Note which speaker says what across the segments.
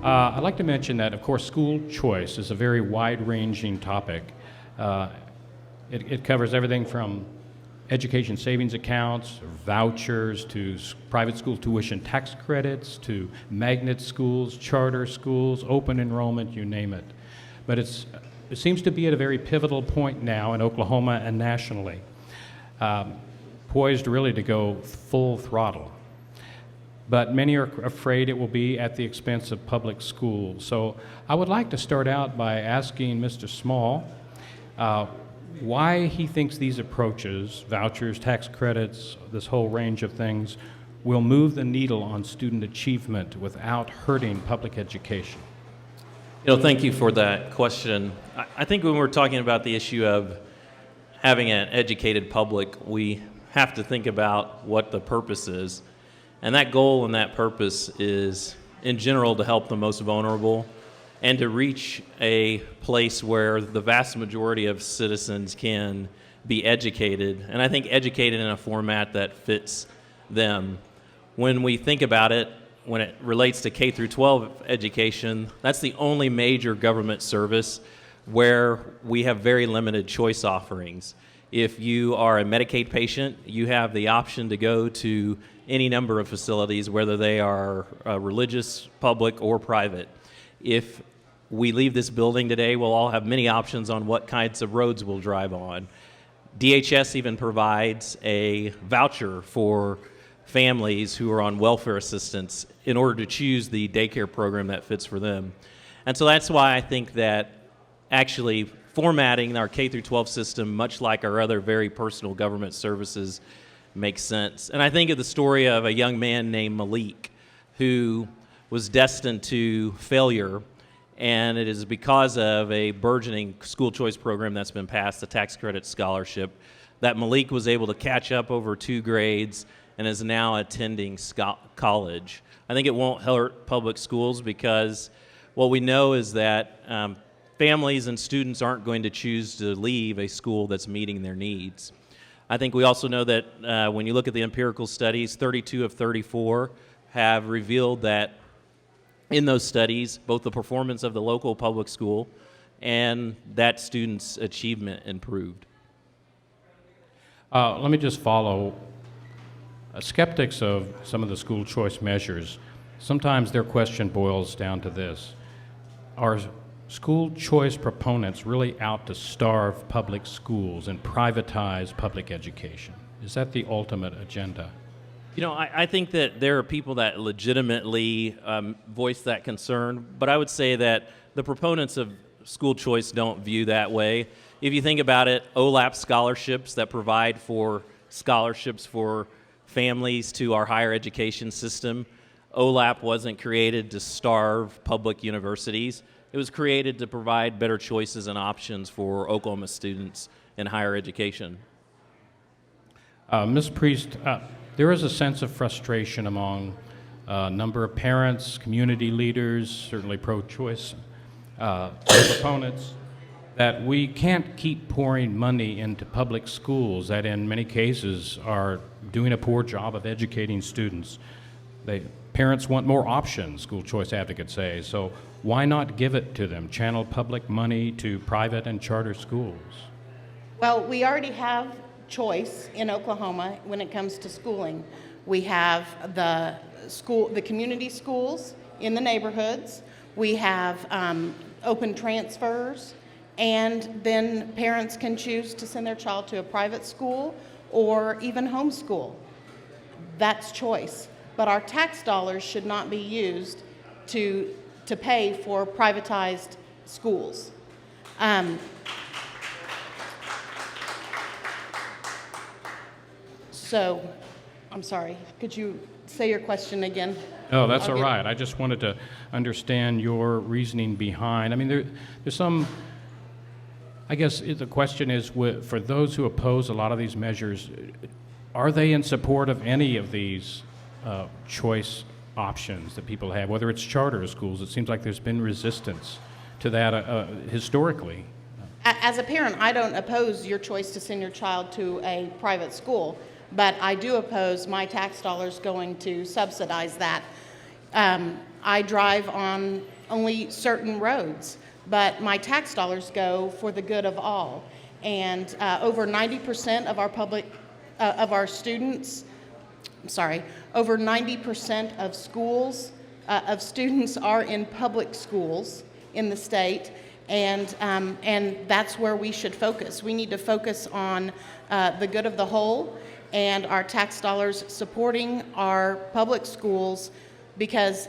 Speaker 1: I'd like to mention that, of course, school choice is a very wide-ranging topic. Uh, it covers everything from education savings accounts, vouchers, to private school tuition tax credits, to magnet schools, charter schools, open enrollment, you name it. But it seems to be at a very pivotal point now in Oklahoma and nationally, poised really to go full throttle. But many are afraid it will be at the expense of public schools. So I would like to start out by asking Mr. Small why he thinks these approaches, vouchers, tax credits, this whole range of things, will move the needle on student achievement without hurting public education.
Speaker 2: Thank you for that question. I think when we're talking about the issue of having an educated public, we have to think about what the purpose is. And that goal and that purpose is, in general, to help the most vulnerable and to reach a place where the vast majority of citizens can be educated, and I think educated in a format that fits them. When we think about it, when it relates to K through 12 education, that's the only major government service where we have very limited choice offerings. If you are a Medicaid patient, you have the option to go to any number of facilities, whether they are religious, public, or private. If we leave this building today, we'll all have many options on what kinds of roads we'll drive on. DHS even provides a voucher for families who are on welfare assistance in order to choose the daycare program that fits for them. And so that's why I think that actually formatting our K through 12 system, much like our other very personal government services, makes sense. And I think of the story of a young man named Malik who was destined to failure, and it is because of a burgeoning school choice program that's been passed, the tax credit scholarship, that Malik was able to catch up over 2 grades and is now attending college. I think it won't hurt public schools because what we know is that families and students aren't going to choose to leave a school that's meeting their needs. I think we also know that when you look at the empirical studies, 32 of 34 have revealed that in those studies, both the performance of the local public school and that student's achievement improved.
Speaker 1: Let me just follow. Skeptics of some of the school choice measures, sometimes their question boils down to this. Are school choice proponents really out to starve public schools and privatize public education? Is that the ultimate agenda?
Speaker 2: I think that there are people that legitimately voice that concern, but I would say that the proponents of school choice don't view that way. If you think about it, OLAP scholarships that provide for scholarships for families to our higher education system, OLAP wasn't created to starve public universities. It was created to provide better choices and options for Oklahoma students in higher education.
Speaker 1: Ms. Priest, there is a sense of frustration among a number of parents, community leaders, certainly pro-choice proponents, that we can't keep pouring money into public schools that in many cases are doing a poor job of educating students. Parents want more options, school choice advocates say, so why not give it to them? Channel public money to private and charter schools.
Speaker 3: Well, we already have choice in Oklahoma when it comes to schooling. We have the community schools in the neighborhoods. We have open transfers, and then parents can choose to send their child to a private school or even homeschool. That's choice. But our tax dollars should not be used to pay for privatized schools. So, I'm sorry, could you say your question again?
Speaker 1: Oh, that's all right. I just wanted to understand your reasoning behind. I mean, there's some, I guess the question is, for those who oppose a lot of these measures, are they in support of any of these choice options that people have, whether it's charter schools? It seems like there's been resistance to that historically.
Speaker 3: As a parent, I don't oppose your choice to send your child to a private school, but I do oppose my tax dollars going to subsidize that. I drive on only certain roads, but my tax dollars go for the good of all. And over 90% of our of our students, over 90% of schools, of students are in public schools in the state, and that's where we should focus. We need to focus on the good of the whole and our tax dollars supporting our public schools, because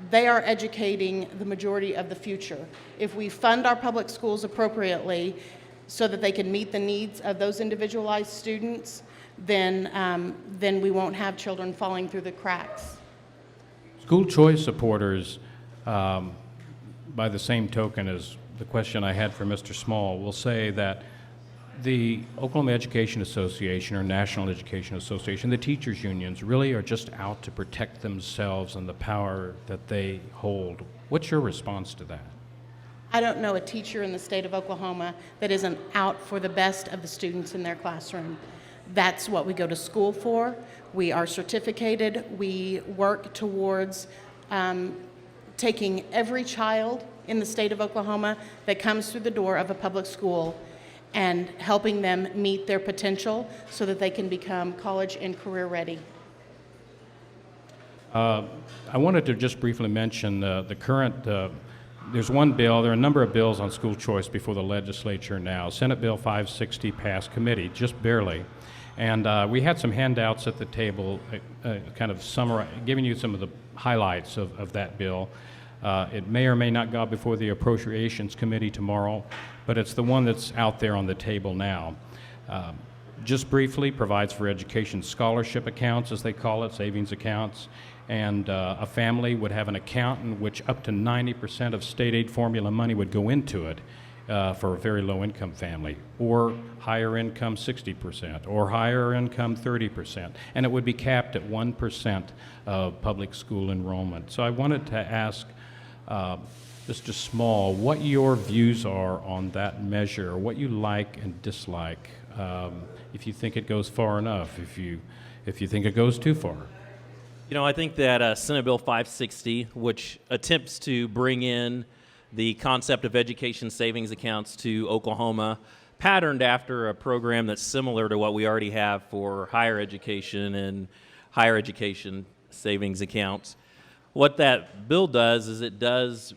Speaker 3: they are educating the majority of the future. If we fund our public schools appropriately so that they can meet the needs of those individualized students, then we won't have children falling through the cracks.
Speaker 1: School choice supporters, by the same token as the question I had for Mr. Small, will say that the Oklahoma Education Association or National Education Association, the teachers' unions, really are just out to protect themselves and the power that they hold. What's your response to that?
Speaker 3: I don't know a teacher in the state of Oklahoma that isn't out for the best of the students in their classroom. That's what we go to school for. We are certificated. We work towards taking every child in the state of Oklahoma that comes through the door of a public school and helping them meet their potential so that they can become college and career ready.
Speaker 1: I wanted to just briefly mention the current, there's one bill, there are a number of bills on school choice before the legislature now. Senate Bill 560 passed committee, just barely. And we had some handouts at the table, kind of giving you some of the highlights of that bill. It may or may not go before the Appropriations Committee tomorrow, but it's the one that's out there on the table now. Just briefly, provides for education scholarship accounts, as they call it, savings accounts, and a family would have an account in which up to 90% of state aid formula money would go into it for a very low income family, or higher income 60%, or higher income 30%, and it would be capped at 1% of public school enrollment. So I wanted to ask Mr. Small what your views are on that measure, what you like and dislike, if you think it goes far enough, if you think it goes too far.
Speaker 2: You know, I think that Senate Bill 560, which attempts to bring in the concept of education savings accounts to Oklahoma, patterned after a program that's similar to what we already have for higher education and higher education savings accounts. What that bill does is it does,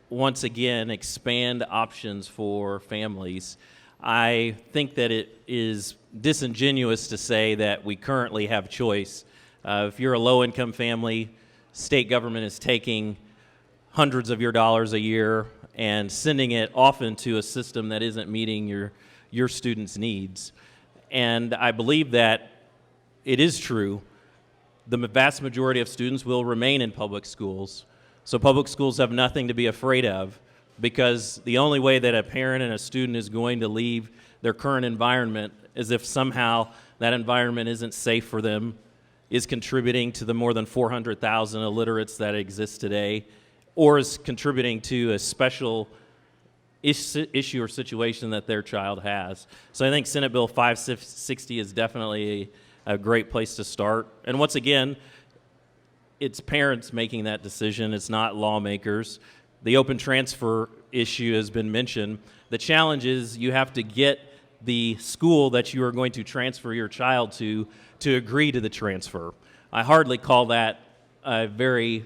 Speaker 2: once again, expand options for families. I think that it is disingenuous to say that we currently have choice. If you're a low-income family, state government is taking hundreds of your dollars a year and sending it often to a system that isn't meeting your students' needs. And I believe that it is true. The vast majority of students will remain in public schools. So public schools have nothing to be afraid of, because the only way that a parent and a student is going to leave their current environment is if somehow that environment isn't safe for them, is contributing to the more than 400,000 illiterates that exist today, or is contributing to a special issue or situation that their child has. So I think Senate Bill 560 is definitely a great place to start. And once again, it's parents making that decision. It's not lawmakers. The open transfer issue has been mentioned. The challenge is you have to get the school that you are going to transfer your child to agree to the transfer. I hardly call that a very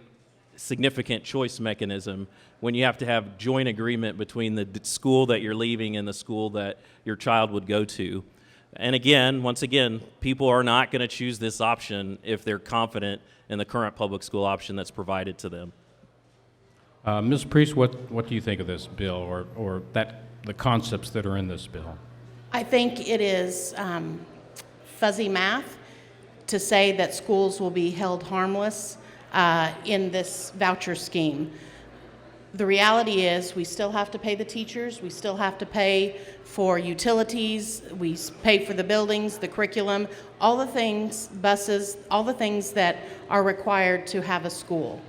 Speaker 2: significant choice mechanism when you have to have joint agreement between the school that you're leaving and the school that your child would go to. And again, once again, people are not going to choose this option if they're confident in the current public school option that's provided to them.
Speaker 1: Ms. Priest, what do you think of this bill, or the concepts that are in this bill?
Speaker 3: I think it is fuzzy math to say that schools will be held harmless in this voucher scheme. The reality is we still have to pay the teachers, we still have to pay for utilities, we pay for the buildings, the curriculum, all the things, buses, all the things that are required to have a school.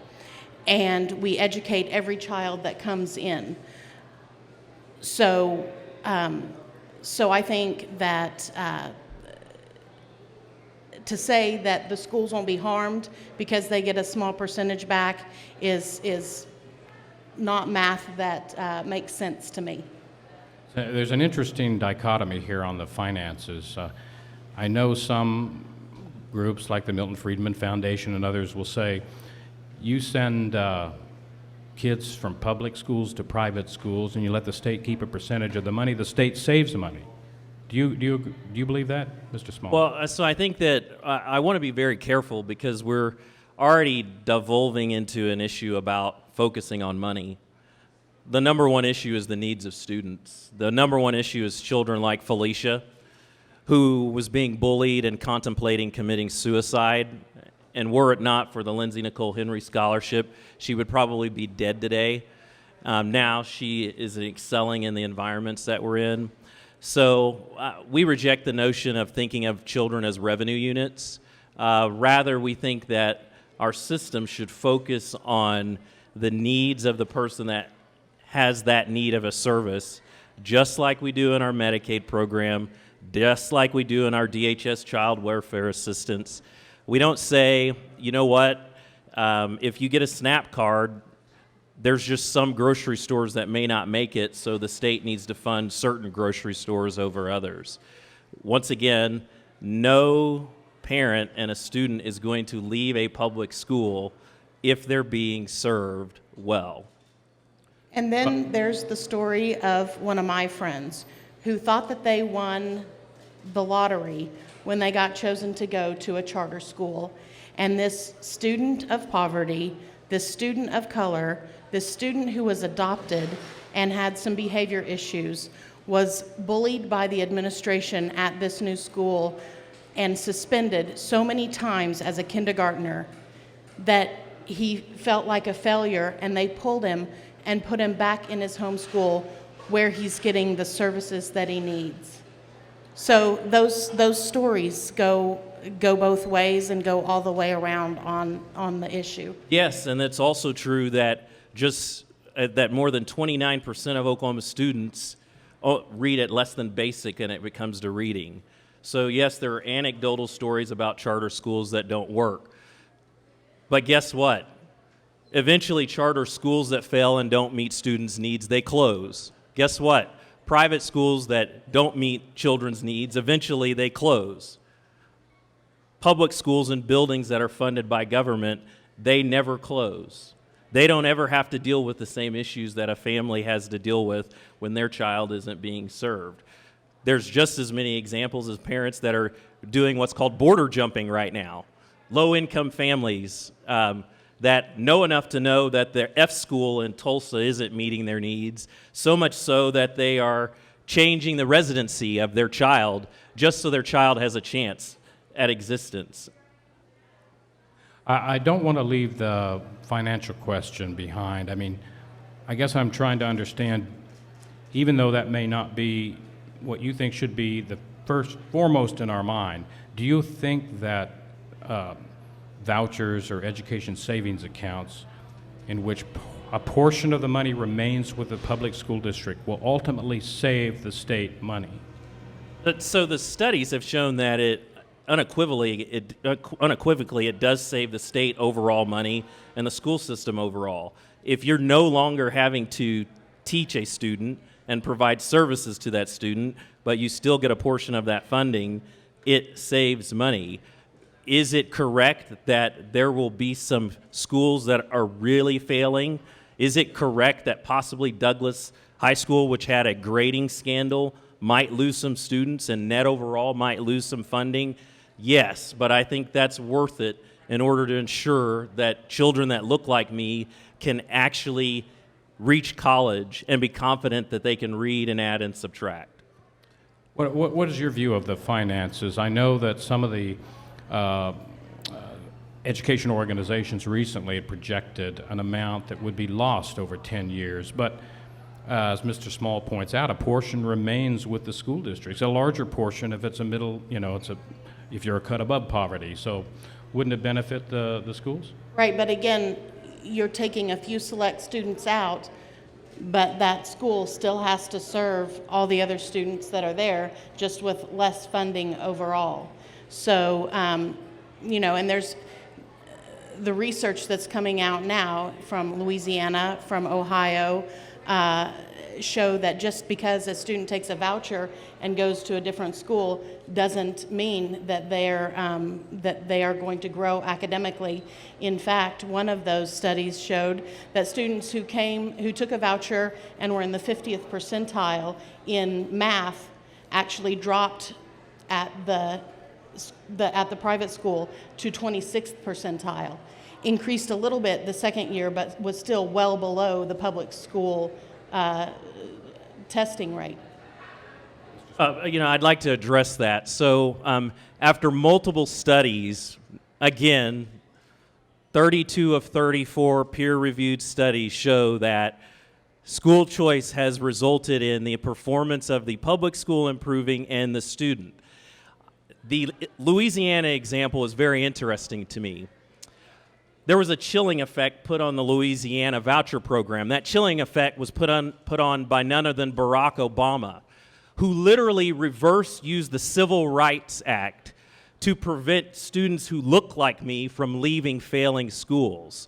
Speaker 3: And we educate every child that comes in. So I think that to say that the schools won't be harmed because they get a small percentage back is not math that makes sense to me.
Speaker 1: There's an interesting dichotomy here on the finances. I know some groups like the Milton Friedman Foundation and others will say, you send kids from public schools to private schools and you let the state keep a percentage of the money, the state saves the money. Do you believe that, Mr. Small?
Speaker 2: Well, so I think that I want to be very careful because we're already devolving into an issue about focusing on money. The number one issue is the needs of students. The number one issue is children like Felicia, who was being bullied and contemplating committing suicide. And were it not for the Lindsay Nicole Henry Scholarship, she would probably be dead today. Now she is excelling in the environments that we're in. So we reject the notion of thinking of children as revenue units. Rather, we think that our system should focus on the needs of the person that has that need of a service, just like we do in our Medicaid program, just like we do in our DHS child welfare assistance. We don't say, you know what, if you get a SNAP card, there's just some grocery stores that may not make it, so the state needs to fund certain grocery stores over others. Once again, no parent and a student is going to leave a public school if they're being served well.
Speaker 3: And then there's the story of one of my friends who thought that they won the lottery when they got chosen to go to a charter school. And this student of poverty, this student of color, this student who was adopted and had some behavior issues was bullied by the administration at this new school and suspended so many times as a kindergartner that he felt like a failure, and they pulled him and put him back in his home school where he's getting the services that he needs. So those stories go both ways and go all the way around on the issue.
Speaker 2: Yes, and it's also true that that more than 29% of Oklahoma students read at less than basic and it comes to reading. So yes, there are anecdotal stories about charter schools that don't work. But guess what? Eventually, charter schools that fail and don't meet students' needs, they close. Guess what? Private schools that don't meet children's needs, eventually they close. Public schools and buildings that are funded by government, they never close. They don't ever have to deal with the same issues that a family has to deal with when their child isn't being served. There's just as many examples as parents that are doing what's called border jumping right now. Low-income families that know enough to know that their F school in Tulsa isn't meeting their needs, so much so that they are changing the residency of their child just so their child has a chance at existence.
Speaker 1: I don't want to leave the financial question behind. I mean, I guess I'm trying to understand, even though that may not be what you think should be the foremost in our mind, do you think that vouchers or education savings accounts in which a portion of the money remains with the public school district will ultimately save the state money?
Speaker 2: So the studies have shown that unequivocally it does save the state overall money and the school system overall. If you're no longer having to teach a student and provide services to that student, but you still get a portion of that funding, it saves money. Is it correct that there will be some schools that are really failing? Is it correct that possibly Douglas High School, which had a grading scandal, might lose some students and net overall might lose some funding? Yes, but I think that's worth it in order to ensure that children that look like me can actually reach college and be confident that they can read and add and subtract.
Speaker 1: What is your view of the finances? I know that some of the education organizations recently had projected an amount that would be lost over 10 years, but as Mr. Small points out, a portion remains with the school districts, a larger portion if it's a middle, if you're a cut above poverty. So wouldn't it benefit the schools?
Speaker 3: Right, but again, you're taking a few select students out, but that school still has to serve all the other students that are there, just with less funding overall. So, and the research that's coming out now from Louisiana, from Ohio, show that just because a student takes a voucher and goes to a different school doesn't mean that they are going to grow academically. In fact, one of those studies showed that students who took a voucher and were in the 50th percentile in math actually dropped at the private school to 26th percentile. Increased a little bit the second year, but was still well below the public school testing rate.
Speaker 2: I'd like to address that. So after multiple studies, again, 32 of 34 peer-reviewed studies show that school choice has resulted in the performance of the public school improving and the student. The Louisiana example is very interesting to me. There was a chilling effect put on the Louisiana voucher program. That chilling effect was put on by none other than Barack Obama, who literally used the Civil Rights Act to prevent students who look like me from leaving failing schools.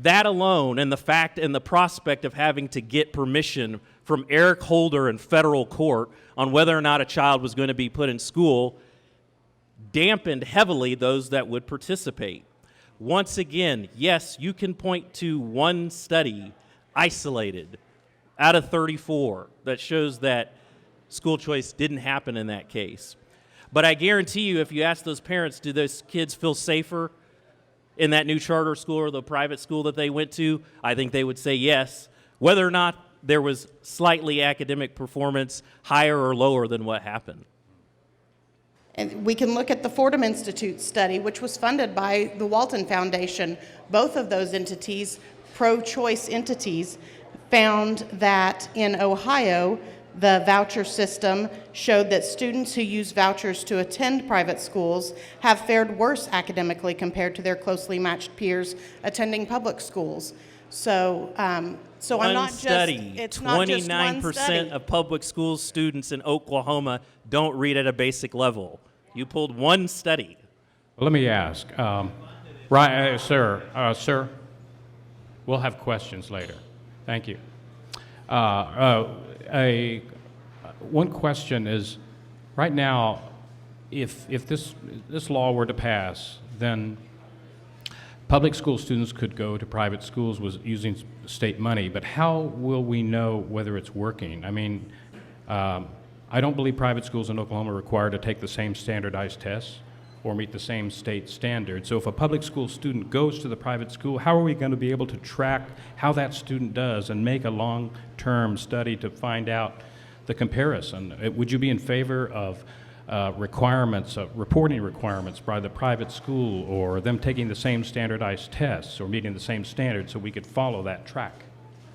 Speaker 2: That alone, and the fact and the prospect of having to get permission from Eric Holder in federal court on whether or not a child was going to be put in school, dampened heavily those that would participate. Once again, yes, you can point to one study, isolated, out of 34, that shows that school choice didn't happen in that case. But I guarantee you, if you ask those parents, do those kids feel safer in that new charter school or the private school that they went to? I think they would say yes, whether or not there was slightly academic performance higher or lower than what happened.
Speaker 3: And we can look at the Fordham Institute study, which was funded by the Walton Foundation. Both of those entities, pro-choice entities, found that in Ohio, the voucher system showed that students who use vouchers to attend private schools have fared worse academically compared to their closely matched peers attending public schools. So I'm not
Speaker 2: study,
Speaker 3: just, it's not just one
Speaker 2: 29%
Speaker 3: study.
Speaker 2: of public school students in Oklahoma don't read at a basic level. You pulled one study.
Speaker 1: Well, let me ask, sir, we'll have questions later. Thank you. One question is, right now, if this law were to pass, then public school students could go to private schools using state money, but how will we know whether it's working? I mean, I don't believe private schools in Oklahoma are required to take the same standardized tests or meet the same state standards. So if a public school student goes to the private school, how are we going to be able to track how that student does and make a long-term study to find out the comparison? Would you be in favor of reporting requirements by the private school, or them taking the same standardized tests or meeting the same standards so we could follow that track?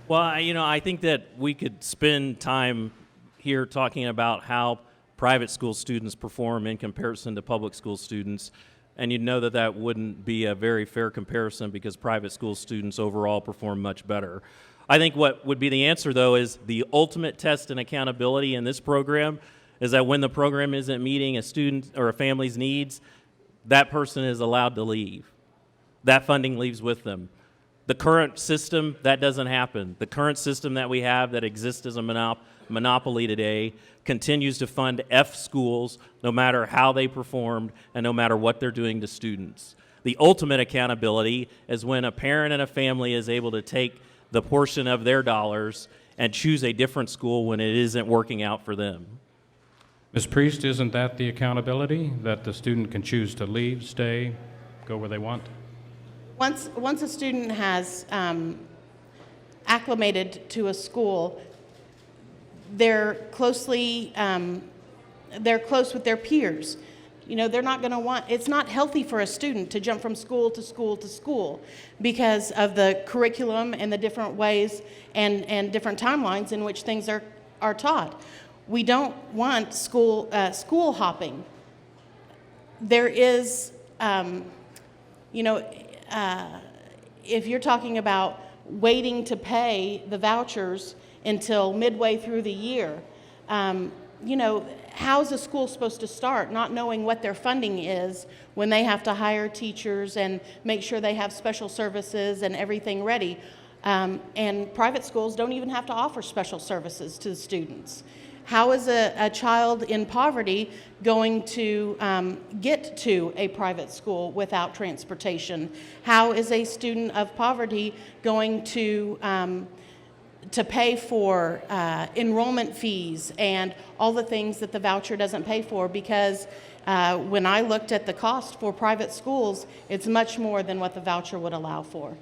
Speaker 2: Well, I think that we could spend time here talking about how private school students perform in comparison to public school students, and you'd know that that wouldn't be a very fair comparison because private school students overall perform much better. I think what would be the answer, though, is the ultimate test and accountability in this program is that when the program isn't meeting a student or a family's needs, that person is allowed to leave. That funding leaves with them. The current system, that doesn't happen. The current system that we have that exists as a monopoly today continues to fund F schools no matter how they performed and no matter what they're doing to students. The ultimate accountability is when a parent and a family is able to take the portion of their dollars and choose a different school when it isn't working out for them.
Speaker 1: Ms. Priest, isn't that the accountability, that the student can choose to leave, stay, go where they want?
Speaker 3: Once a student has acclimated to a school, they're close with their peers. You know, they're not going to want, it's not healthy for a student to jump from school to school to school because of the curriculum and the different ways and different timelines in which things are taught. We don't want school hopping. There is, if you're talking about waiting to pay the vouchers until midway through the year, you know, how's a school supposed to start not knowing what their funding is when they have to hire teachers and make sure they have special services and everything ready? And private schools don't even have to offer special services to the students. How is a child in poverty going to get to a private school without transportation? How is a student of poverty going to pay for enrollment fees and all the things that the voucher doesn't pay for? Because when I looked at the cost for private schools, it's much more than what the voucher would allow for.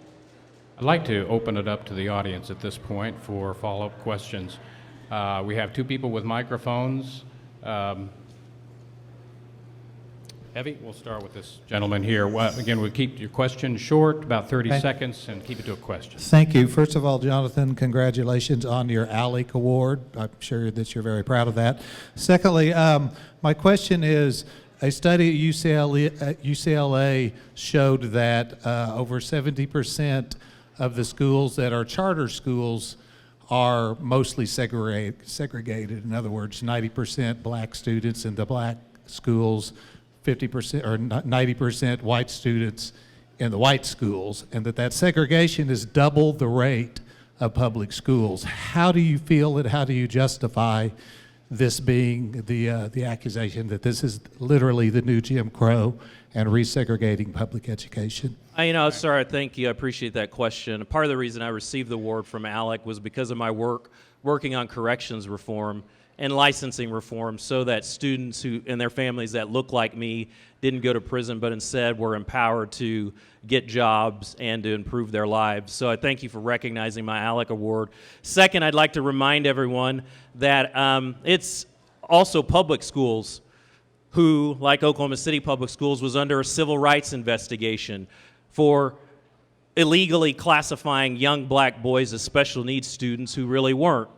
Speaker 1: I'd like to open it up to the audience at this point for follow-up questions. We have two people with microphones. Evie, we'll start with this gentleman here. Again, we'll keep your question short, about 30 seconds, and keep it to a question.
Speaker 4: Thank you. First of all, Jonathan, congratulations on your ALEC award. I'm sure that you're very proud of that. Secondly, my question is, a study at UCLA showed that over 70% of the schools that are charter schools are mostly segregated. In other words, 90% black students in the black schools, 50% or 90% white students in the white schools, and that segregation is double the rate of public schools. How do you feel it? How do you justify this being the accusation that this is literally the new Jim Crow and resegregating public education?
Speaker 2: Sir, thank you. I appreciate that question. Part of the reason I received the award from ALEC was because of my working on corrections reform and licensing reform, so that students and their families that look like me didn't go to prison, but instead were empowered to get jobs and to improve their lives. So I thank you for recognizing my ALEC award. Second, I'd like to remind everyone that it's also public schools who, like Oklahoma City Public Schools, was under a civil rights investigation for illegally classifying young black boys as special needs students who really weren't.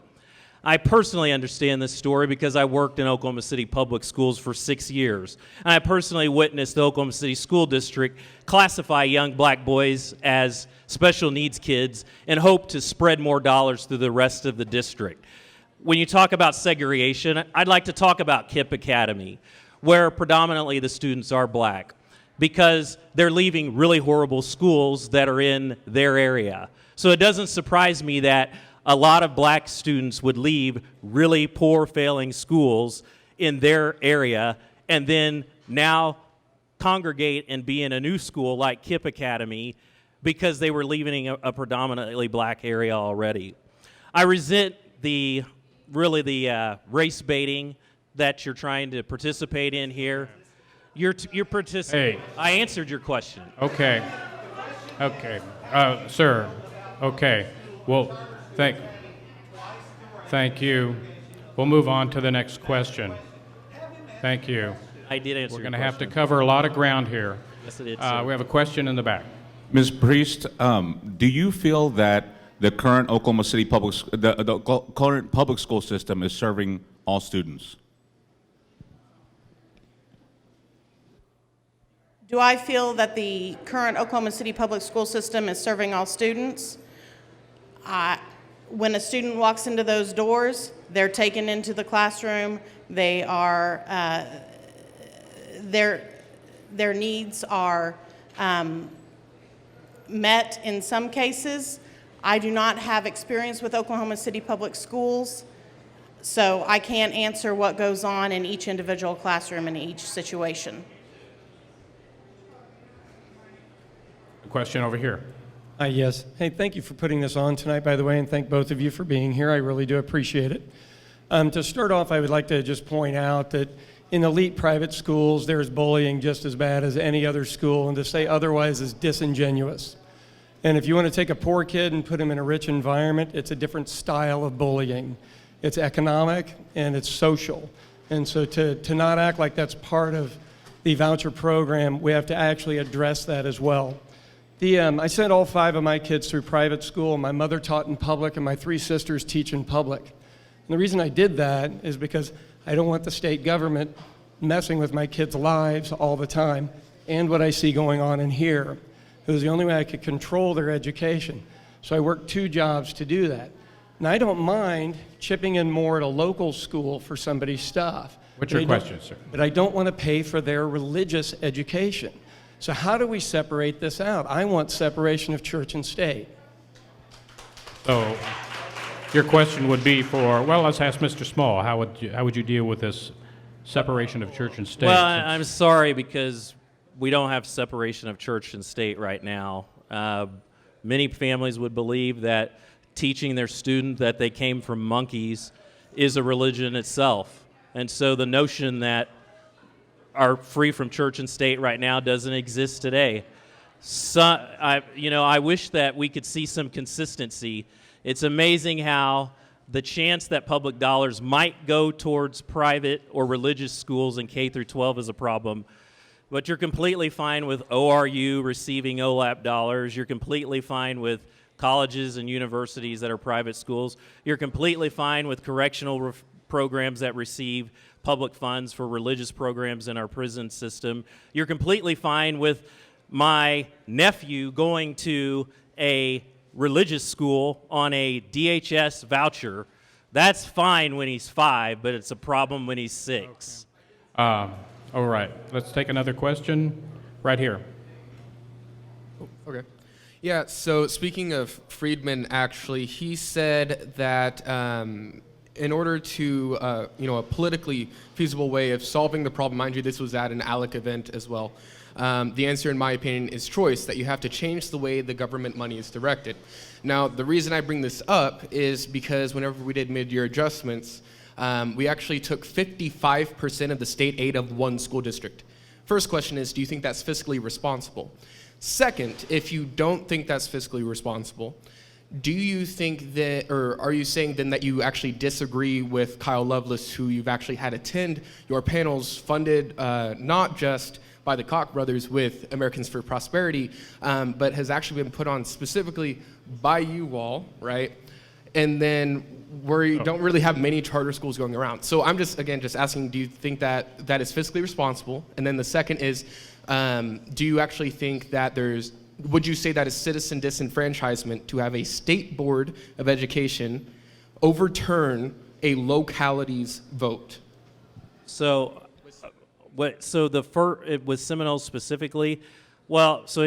Speaker 2: I personally understand this story because I worked in Oklahoma City Public Schools for 6 years. And I personally witnessed the Oklahoma City School District classify young black boys as special needs kids and hope to spread more dollars through the rest of the district. When you talk about segregation, I'd like to talk about KIPP Academy, where predominantly the students are black, because they're leaving really horrible schools that are in their area. So it doesn't surprise me that a lot of black students would leave really poor, failing schools in their area and then now congregate and be in a new school like KIPP Academy because they were leaving a predominantly black area already. I resent the race baiting that you're trying to participate in here. You're participating.
Speaker 1: Hey.
Speaker 2: I answered your question.
Speaker 1: Okay. Sir, okay. Well, thank you. We'll move on to the next question. Thank you.
Speaker 2: I did answer
Speaker 1: We're
Speaker 2: your
Speaker 1: going to have to
Speaker 2: question.
Speaker 1: cover a lot of ground here.
Speaker 2: Yes, I did, sir.
Speaker 1: We have a question in the back.
Speaker 5: Ms. Priest, do you feel that the current Oklahoma City current public school system is serving all students?
Speaker 3: Do I feel that the current Oklahoma City public school system is serving all students? When a student walks into those doors, they're taken into the classroom. They are their needs are met in some cases. I do not have experience with Oklahoma City public schools, so I can't answer what goes on in each individual classroom in each situation.
Speaker 1: A question over here.
Speaker 6: Yes. Hey, thank you for putting this on tonight, by the way, and thank both of you for being here. I really do appreciate it. To start off, I would like to just point out that in elite private schools, there's bullying just as bad as any other school, and to say otherwise is disingenuous. And if you want to take a poor kid and put him in a rich environment, it's a different style of bullying. It's economic and it's social. And so to not act like that's part of the voucher program, we have to actually address that as well. I sent all 5 of my kids through private school. My mother taught in public, and my 3 sisters teach in public. And the reason I did that is because I don't want the state government messing with my kids' lives all the time and what I see going on in here. It was the only way I could control their education. So I worked 2 jobs to do that. And I don't mind chipping in more at a local school for somebody's stuff.
Speaker 1: What's
Speaker 6: But
Speaker 1: your
Speaker 6: I don't-
Speaker 1: question, sir?
Speaker 6: But I don't want to pay for their religious education. So how do we separate this out? I want separation of church and state.
Speaker 1: So your question would be for, well, let's ask Mr. Small. How would you deal with this separation of church and state?
Speaker 2: Well, I'm sorry, because we don't have separation of church and state right now. Many families would believe that teaching their student that they came from monkeys is a religion itself. And so the notion that are free from church and state right now doesn't exist today. So, I wish that we could see some consistency. It's amazing how the chance that public dollars might go towards private or religious schools in K through 12 is a problem. But you're completely fine with ORU receiving OLAP dollars. You're completely fine with colleges and universities that are private schools. You're completely fine with correctional programs that receive public funds for religious programs in our prison system. You're completely fine with my nephew going to a religious school on a DHS voucher. That's fine when he's 5, but it's a problem when he's 6.
Speaker 1: All right, let's take another question right here.
Speaker 7: Okay. Yeah, so speaking of Friedman, actually, he said that in order to, a politically feasible way of solving the problem, mind you, this was at an ALEC event as well, the answer, in my opinion, is choice, that you have to change the way the government money is directed. Now, the reason I bring this up is because whenever we did mid-year adjustments, we actually took 55% of the state aid of one school district. First question is, do you think that's fiscally responsible? Second, if you don't think that's fiscally responsible, do you think that, or are you saying then that you actually disagree with Kyle Lovelace, who you've actually had attend your panels funded not just by the Koch brothers with Americans for Prosperity, but has actually been put on specifically by you all, right? And then where you don't really have many charter schools going around. So I'm just asking, do you think that that is fiscally responsible? And then the second is, do you actually think that would you say that is citizen disenfranchisement to have a state board of education overturn a locality's vote?
Speaker 2: So, with Seminoles specifically, well, so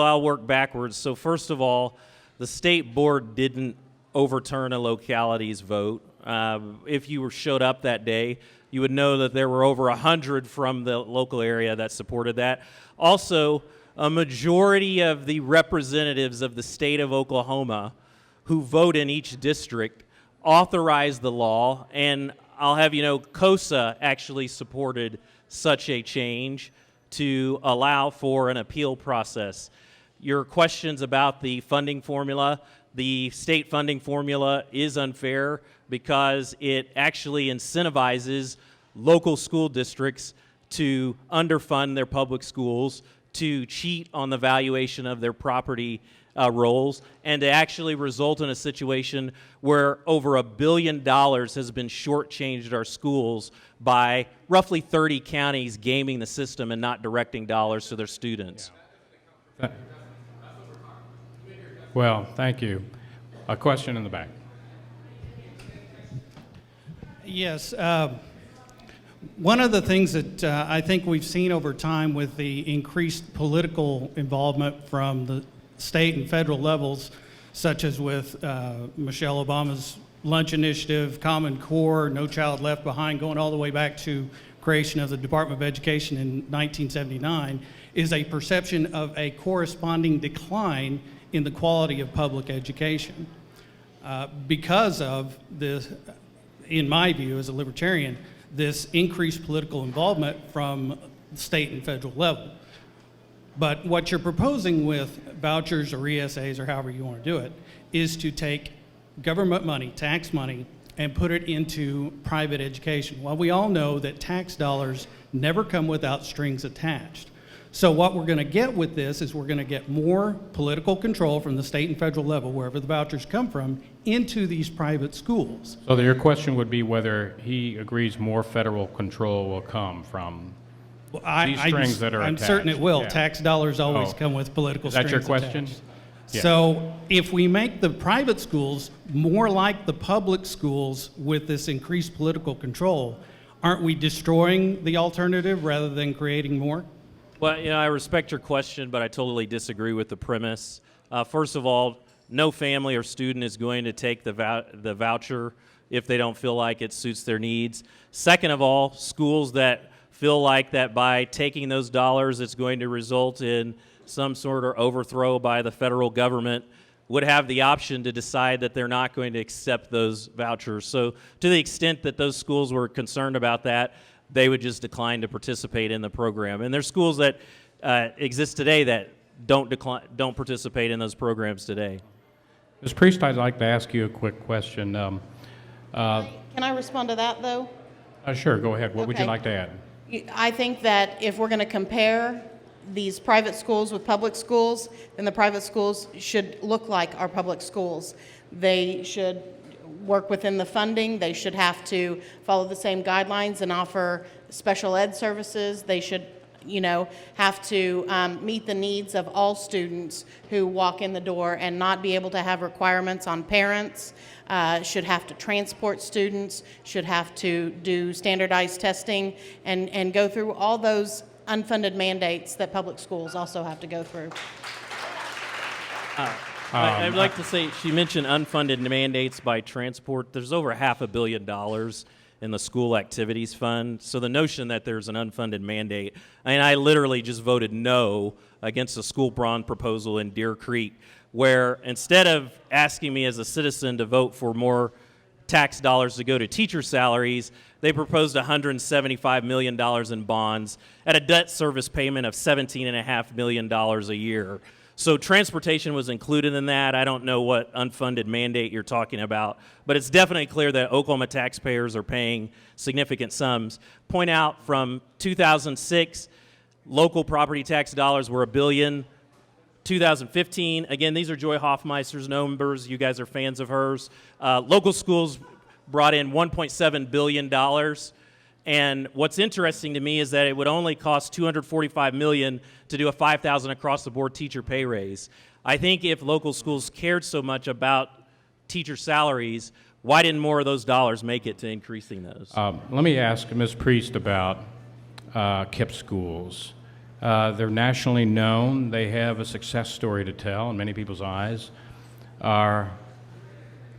Speaker 2: I'll work backwards. So first of all, the state board didn't overturn a locality's vote. If you showed up that day, you would know that there were over 100 from the local area that supported that. Also, a majority of the representatives of the state of Oklahoma who vote in each district authorized the law, and I'll have you know, COSA actually supported such a change to allow for an appeal process. Your questions about the funding formula, the state funding formula is unfair because it actually incentivizes local school districts to underfund their public schools, to cheat on the valuation of their property rolls, and to actually result in a situation where over $1 billion has been shortchanged our schools by roughly 30 counties gaming the system and not directing dollars to their students.
Speaker 1: Well, thank you. A question in the back.
Speaker 8: Yes. One of the things that I think we've seen over time with the increased political involvement from the state and federal levels, such as with Michelle Obama's lunch initiative, Common Core, No Child Left Behind, going all the way back to creation of the Department of Education in 1979, is a perception of a corresponding decline in the quality of public education. Because of this, in my view as a libertarian, this increased political involvement from the state and federal level. But what you're proposing with vouchers or ESAs or however you want to do it is to take government money, tax money, and put it into private education. Well, we all know that tax dollars never come without strings attached. So what we're going to get with this is we're going to get more political control from the state and federal level, wherever the vouchers come from, into these private schools.
Speaker 1: So your question would be whether he agrees more federal control will come from
Speaker 8: Well,
Speaker 1: these strings that are
Speaker 8: I'm
Speaker 1: attached.
Speaker 8: certain it will.
Speaker 1: Yeah.
Speaker 8: Tax dollars always
Speaker 1: Oh.
Speaker 8: come with political
Speaker 1: Is that
Speaker 8: strings
Speaker 1: your question?
Speaker 8: attached.
Speaker 1: Yeah.
Speaker 8: So if we make the private schools more like the public schools with this increased political control, aren't we destroying the alternative rather than creating more?
Speaker 2: Well, I respect your question, but I totally disagree with the premise. First of all, no family or student is going to take the voucher if they don't feel like it suits their needs. Second of all, schools that feel like that by taking those dollars it's going to result in some sort of overthrow by the federal government would have the option to decide that they're not going to accept those vouchers. So to the extent that those schools were concerned about that, they would just decline to participate in the program. And there's schools that exist today that don't participate in those programs today.
Speaker 1: Ms. Priest, I'd like to ask you a quick question.
Speaker 3: Can I respond to that, though?
Speaker 1: Sure, go ahead. What would you
Speaker 3: Okay.
Speaker 1: like to add?
Speaker 3: I think that if we're going to compare these private schools with public schools, then the private schools should look like our public schools. They should work within the funding. They should have to follow the same guidelines and offer special ed services. They should, have to meet the needs of all students who walk in the door and not be able to have requirements on parents, should have to transport students, should have to do standardized testing, and go through all those unfunded mandates that public schools also have to go through.
Speaker 2: I'd like to say, she mentioned unfunded mandates by transport. There's over $500 million in the school activities fund. So the notion that there's an unfunded mandate, I literally just voted no against a school bond proposal in Deer Creek, where instead of asking me as a citizen to vote for more tax dollars to go to teacher salaries, they proposed $175 million in bonds at a debt service payment of $17.5 million a year. So transportation was included in that. I don't know what unfunded mandate you're talking about, but it's definitely clear that Oklahoma taxpayers are paying significant sums. Point out from 2006, local property tax dollars were $1 billion. 2015, again, these are Joy Hoffmeister's numbers. You guys are fans of hers. Local schools brought in $1.7 billion. And what's interesting to me is that it would only cost $245 million to do a $5,000 across-the-board teacher pay raise. I think if local schools cared so much about teacher salaries, why didn't more of those dollars make it to increasing those?
Speaker 1: Let me ask Ms. Priest about KIPP schools. They're nationally known. They have a success story to tell in many people's eyes. Are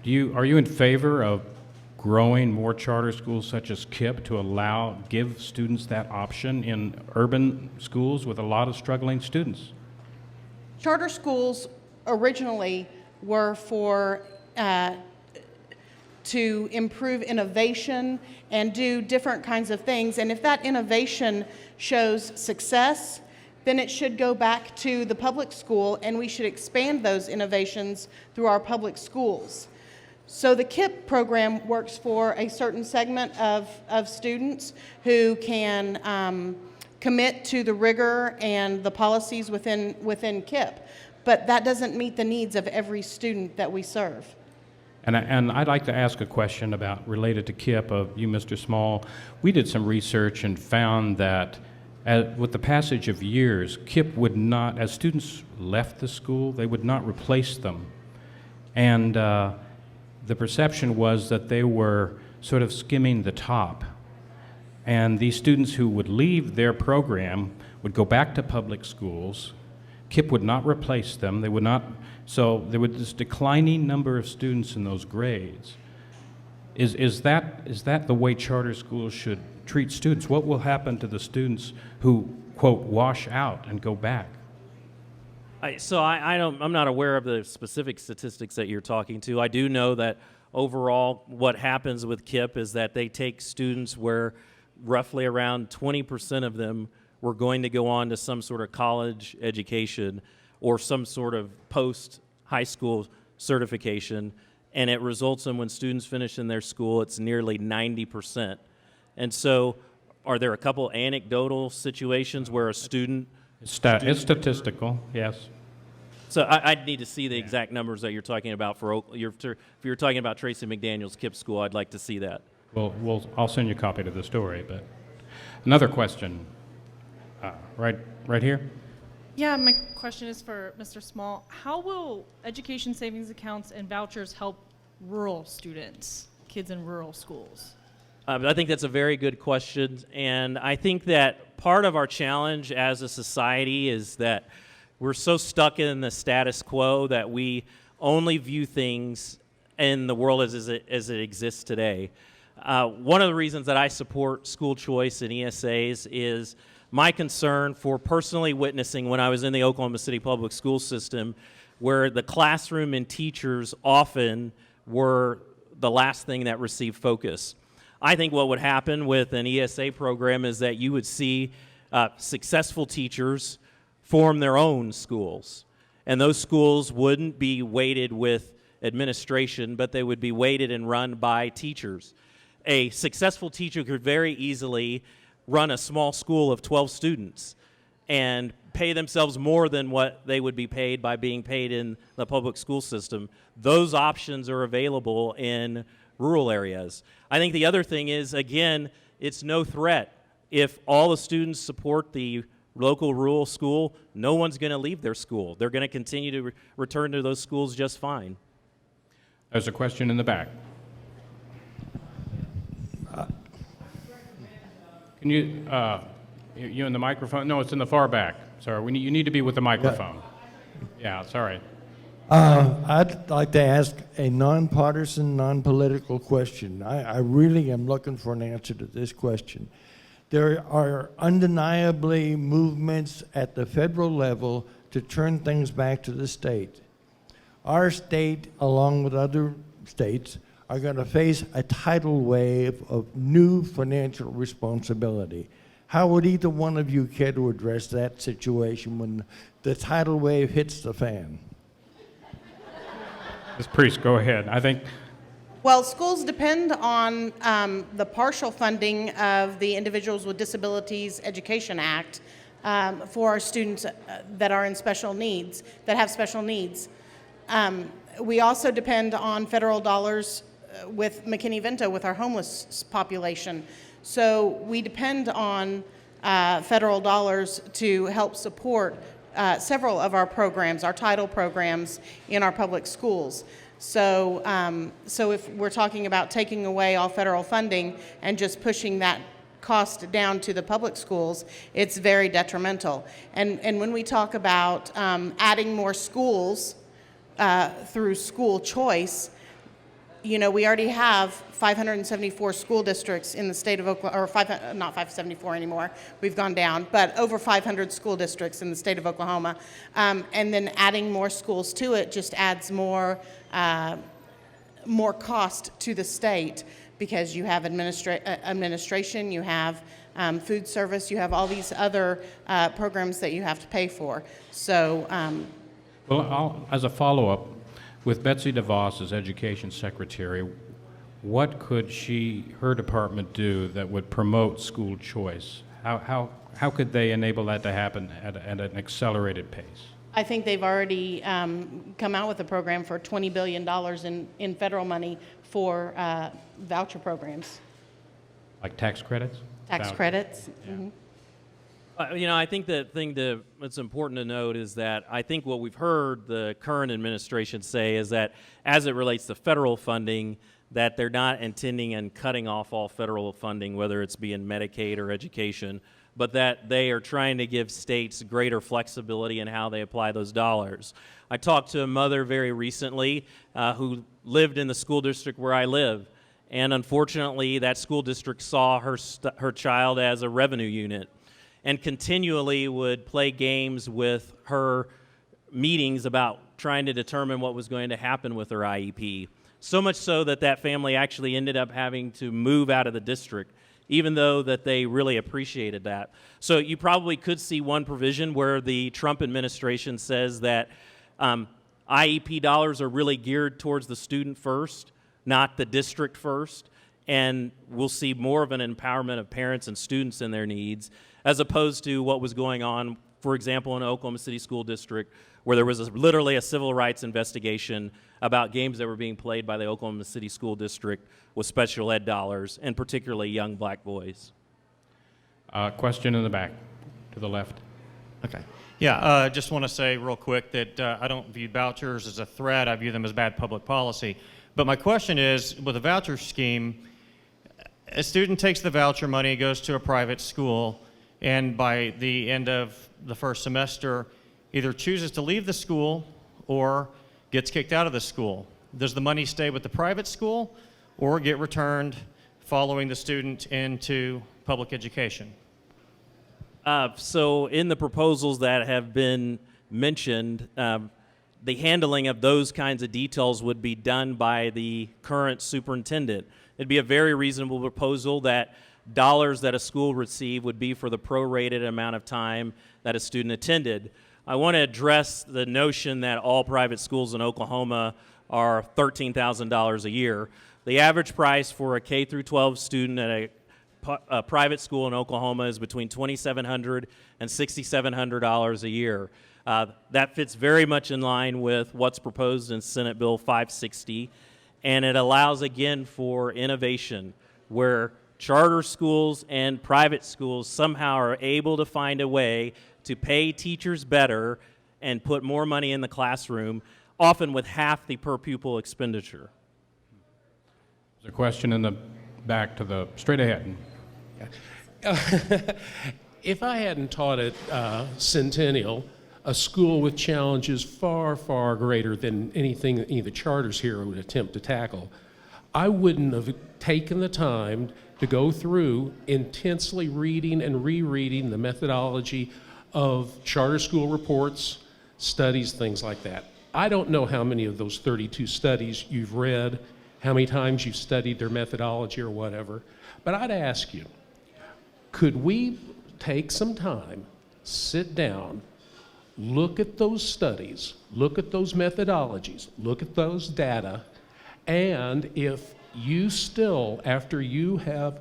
Speaker 1: you in favor of growing more charter schools such as KIPP to give students that option in urban schools with a lot of struggling students?
Speaker 3: Charter schools originally were for to improve innovation and do different kinds of things. And if that innovation shows success, then it should go back to the public school, and we should expand those innovations through our public schools. So the KIPP program works for a certain segment of students who can commit to the rigor and the policies within KIPP. But that doesn't meet the needs of every student that we serve.
Speaker 1: And I'd like to ask a question related to KIPP of you, Mr. Small. We did some research and found that with the passage of years, KIPP would not, as students left the school, they would not replace them. And the perception was that they were sort of skimming the top. And these students who would leave their program would go back to public schools. KIPP would not replace them. They would not. So there was this declining number of students in those grades. Is that the way charter schools should treat students? What will happen to the students who, quote, wash out and go back?
Speaker 2: I'm not aware of the specific statistics that you're talking to. I do know that overall what happens with KIPP is that they take students where roughly around 20% of them were going to go on to some sort of college education or some sort of post-high school certification, and it results in when students finish in their school, it's nearly 90%. And so are there a couple anecdotal situations where a student...
Speaker 1: It's statistical, yes.
Speaker 2: So I'd need to see the exact numbers that you're talking about if you're talking about Tracy McDaniel's KIPP school, I'd like to see that.
Speaker 1: Well, I'll send you a copy of the story. But another question, right here.
Speaker 9: Yeah, my question is for Mr. Small. How will education savings accounts and vouchers help rural students, kids in rural schools?
Speaker 2: I think that's a very good question, and I think that part of our challenge as a society is that we're so stuck in the status quo that we only view things in the world as it exists today. One of the reasons that I support school choice and ESAs is my concern for personally witnessing when I was in the Oklahoma City public school system, where the classroom and teachers often were the last thing that received focus. I think what would happen with an ESA program is that you would see successful teachers form their own schools. And those schools wouldn't be weighted with administration, but they would be weighted and run by teachers. A successful teacher could very easily run a small school of 12 students and pay themselves more than what they would be paid by being paid in the public school system. Those options are available in rural areas. I think the other thing is, again, it's no threat. If all the students support the local rural school, no one's going to leave their school. They're going to continue to return to those schools just fine.
Speaker 1: There's a question in the back. Can you in the microphone? No, it's in the far back. Sorry, you need to be with the microphone. Yeah, sorry.
Speaker 10: I'd like to ask a nonpartisan, non-political question. I really am looking for an answer to this question. There are undeniably movements at the federal level to turn things back to the state. Our state, along with other states, are going to face a tidal wave of new financial responsibility. How would either one of you care to address that situation when the tidal wave hits the fan?
Speaker 1: Ms. Priest, go ahead. I think
Speaker 3: Well, schools depend on the partial funding of the Individuals with Disabilities Education Act for our students that are in special needs, that have special needs. We also depend on federal dollars with McKinney-Vento with our homeless population. So we depend on federal dollars to help support several of our programs, our title programs in our public schools. So, so if we're talking about taking away all federal funding and just pushing that cost down to the public schools, it's very detrimental. And when we talk about adding more schools through school choice, you know, we already have 574 school districts in the state of Oklahoma, or not 574 anymore, we've gone down, but over 500 school districts in the state of Oklahoma. And then adding more schools to it just adds more cost to the state, because you have administration, you have food service, you have all these other programs that you have to pay for. So,
Speaker 1: well, as a follow-up, with Betsy DeVos as Education Secretary, what could her department do that would promote school choice? How could they enable that to happen at an accelerated pace?
Speaker 3: I think they've already come out with a program for $20 billion in federal money for voucher programs.
Speaker 1: Like tax credits?
Speaker 3: Tax credits.
Speaker 1: Yeah.
Speaker 3: Mm-hmm.
Speaker 2: You know, I think the thing that's important to note is that I think what we've heard the current administration say is that as it relates to federal funding, that they're not intending on cutting off all federal funding, whether it's being Medicaid or education, but that they are trying to give states greater flexibility in how they apply those dollars. I talked to a mother very recently who lived in the school district where I live, and unfortunately that school district saw her child as a revenue unit, and continually would play games with her meetings about trying to determine what was going to happen with her IEP. So much so that that family actually ended up having to move out of the district, even though that they really appreciated that. So you probably could see one provision where the Trump administration says that IEP dollars are really geared towards the student first, not the district first, and we'll see more of an empowerment of parents and students in their needs, as opposed to what was going on, for example, in Oklahoma City School District, where there was literally a civil rights investigation about games that were being played by the Oklahoma City School District with special ed dollars, and particularly young black boys.
Speaker 1: Question in the back, to the left.
Speaker 11: Okay.
Speaker 12: Yeah, just want to say real quick that I don't view vouchers as a threat. I view them as bad public policy. But my question is, with a voucher scheme, a student takes the voucher money, goes to a private school, and by the end of the first semester, either chooses to leave the school or gets kicked out of the school. Does the money stay with the private school or get returned following the student into public education?
Speaker 2: So in the proposals that have been mentioned, the handling of those kinds of details would be done by the current superintendent. It'd be a very reasonable proposal that dollars that a school receive would be for the prorated amount of time that a student attended. I want to address the notion that all private schools in Oklahoma are $13,000 a year. The average price for a K through 12 student at a private school in Oklahoma is between $2,700 and $6,700 a year. That fits very much in line with what's proposed in Senate Bill 560, and it allows, again, for innovation, where charter schools and private schools somehow are able to find a way to pay teachers better and put more money in the classroom, often with half the per pupil expenditure.
Speaker 1: There's a question in the back to the straight ahead.
Speaker 13: If I hadn't taught at Centennial, a school with challenges far, far greater than anything that any of the charters here would attempt to tackle, I wouldn't have taken the time to go through intensely reading and rereading the methodology of charter school reports, studies, things like that. I don't know how many of those 32 studies you've read, how many times you've studied their methodology or whatever, but I'd ask you, could we take some time, sit down, look at those studies, look at those methodologies, look at those data, and if you still, after you have,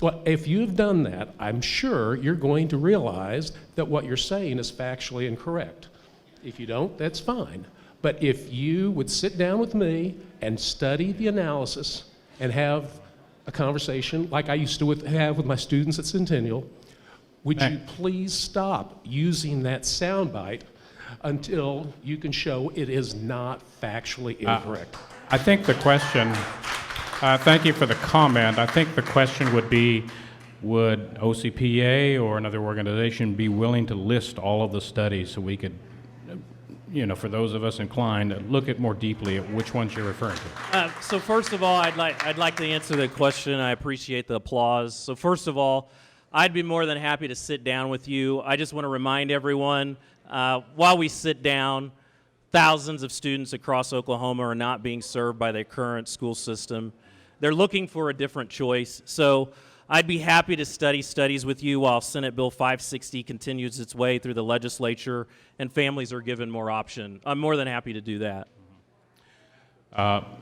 Speaker 13: well, if you've done that, I'm sure you're going to realize that what you're saying is factually incorrect. If you don't, that's fine. But if you would sit down with me and study the analysis and have a conversation like I used to have with my students at Centennial, would you please stop using that soundbite until you can show it is not factually incorrect?
Speaker 1: I think the question, thank you for the comment. I think the question would be, would OCPA or another organization be willing to list all of the studies so we could, you know, for those of us inclined, look at more deeply at which ones you're referring to?
Speaker 2: So first of all, I'd like to answer the question. I appreciate the applause. So first of all, I'd be more than happy to sit down with you. I just want to remind everyone, while we sit down, thousands of students across Oklahoma are not being served by their current school system. They're looking for a different choice. So I'd be happy to study studies with you while Senate Bill 560 continues its way through the legislature and families are given more option. I'm more than happy to do that.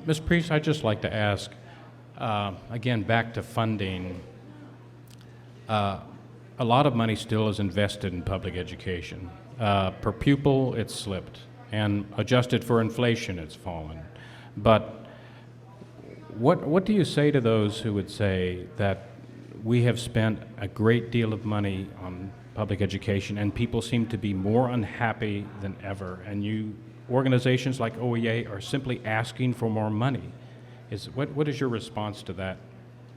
Speaker 1: Ms. Priest, I'd just like to ask, again, back to funding. A lot of money still is invested in public education. Per pupil, it's slipped, and adjusted for inflation, it's fallen. But what do you say to those who would say that we have spent a great deal of money on public education and people seem to be more unhappy than ever, and organizations like OEA are simply asking for more money? What is your response to that?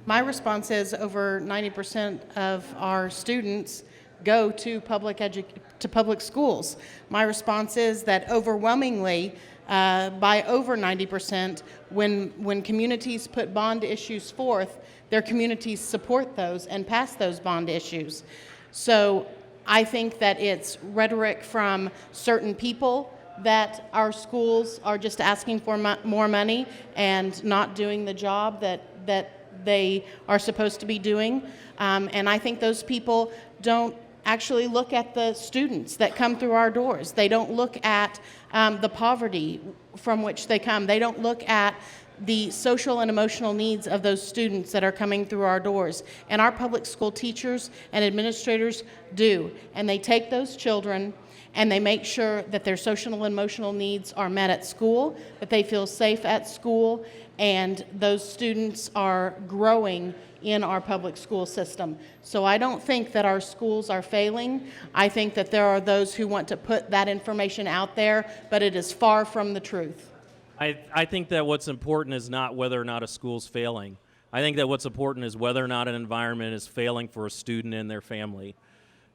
Speaker 3: My response is over 90% of our students go to public schools. My response is that overwhelmingly, by over 90%, when communities put bond issues forth, their communities support those and pass those bond issues. So I think that it's rhetoric from certain people that our schools are just asking for more money and not doing the job that they are supposed to be doing. And I think those people don't actually look at the students that come through our doors. They don't look at the poverty from which they come. They don't look at the social and emotional needs of those students that are coming through our doors. And our public school teachers and administrators do. And they take those children and they make sure that their social and emotional needs are met at school, that they feel safe at school, and those students are growing in our public school system. So I don't think that our schools are failing. I think that there are those who want to put that information out there, but it is far from the truth.
Speaker 2: I think that what's important is not whether or not a school's failing. I think that what's important is whether or not an environment is failing for a student and their family.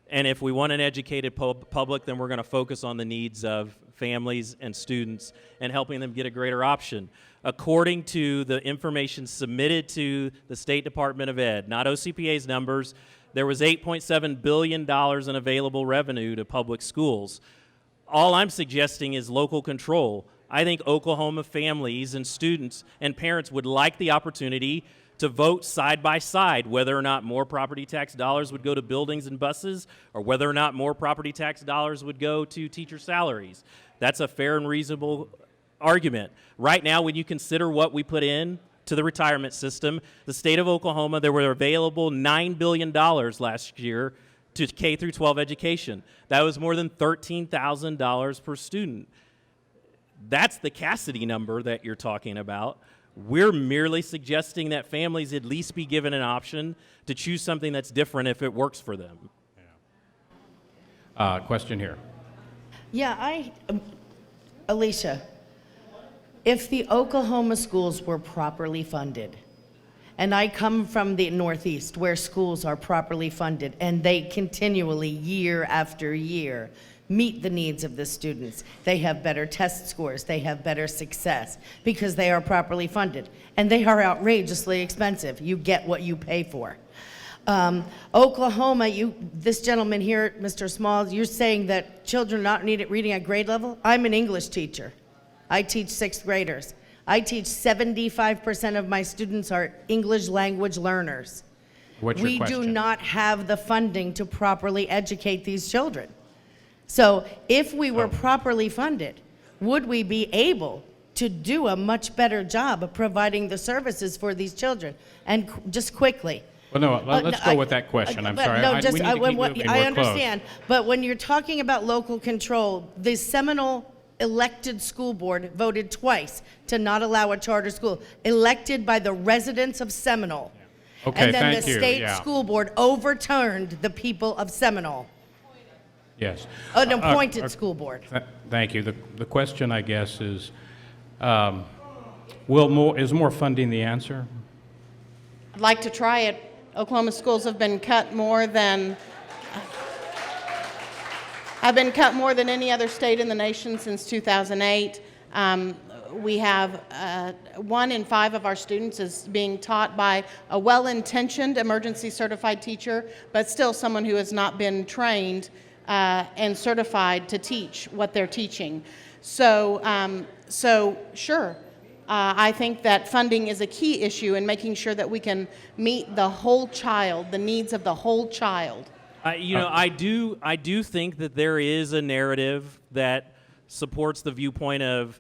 Speaker 2: And if we want an educated public, then we're going to focus on the needs of families and students and helping them get a greater option. According to the information submitted to the State Department of Ed, not OCPA's numbers, there was $8.7 billion in available revenue to public schools. All I'm suggesting is local control. I think Oklahoma families and students and parents would like the opportunity to vote side by side whether or not more property tax dollars would go to buildings and buses or whether or not more property tax dollars would go to teacher salaries. That's a fair and reasonable argument. Right now, when you consider what we put in to the retirement system, the state of Oklahoma, there were available $9 billion last year to K through 12 education. That was more than $13,000 per student. That's the Cassidy number that you're talking about. We're merely suggesting that families at least be given an option to choose something that's different if it works for them.
Speaker 1: Question here.
Speaker 11: Yeah, Alicia, if the Oklahoma schools were properly funded, and I come from the Northeast where schools are properly funded and they continually, year after year, meet the needs of the students. They have better test scores, they have better success because they are properly funded. And they are outrageously expensive. You get what you pay for. Oklahoma, this gentleman here, Mr. Smalls, you're saying that children not needed reading at grade level? I'm an English teacher. I teach 6th graders. I teach 75% of my students are English language learners.
Speaker 1: What's your
Speaker 11: We
Speaker 1: question?
Speaker 11: do not have the funding to properly educate these children. So if we were properly funded, would we be able to do a much better job of providing the services for these children? And just quickly.
Speaker 1: Well, no, let's go with that question. I'm sorry.
Speaker 11: No,
Speaker 1: we need to keep moving.
Speaker 11: I
Speaker 1: We're
Speaker 11: understand. But when you're talking about local control, the Seminole elected school board voted twice to not allow a charter school, elected by the residents of Seminole.
Speaker 1: Okay,
Speaker 11: and then
Speaker 1: thank
Speaker 11: the
Speaker 1: you.
Speaker 11: state
Speaker 1: Yeah.
Speaker 11: school board overturned the people of Seminole,
Speaker 1: Yes.
Speaker 11: an appointed school board.
Speaker 1: Thank you. The question, I guess, is, is more funding the answer?
Speaker 3: I'd like to try it. Oklahoma schools have been cut more than any other state in the nation since 2008. We have 1 in 5 of our students is being taught by a well-intentioned emergency certified teacher, but still someone who has not been trained and certified to teach what they're teaching. So sure, I think that funding is a key issue in making sure that we can meet the whole child, the needs of the whole child.
Speaker 2: I do think that there is a narrative that supports the viewpoint of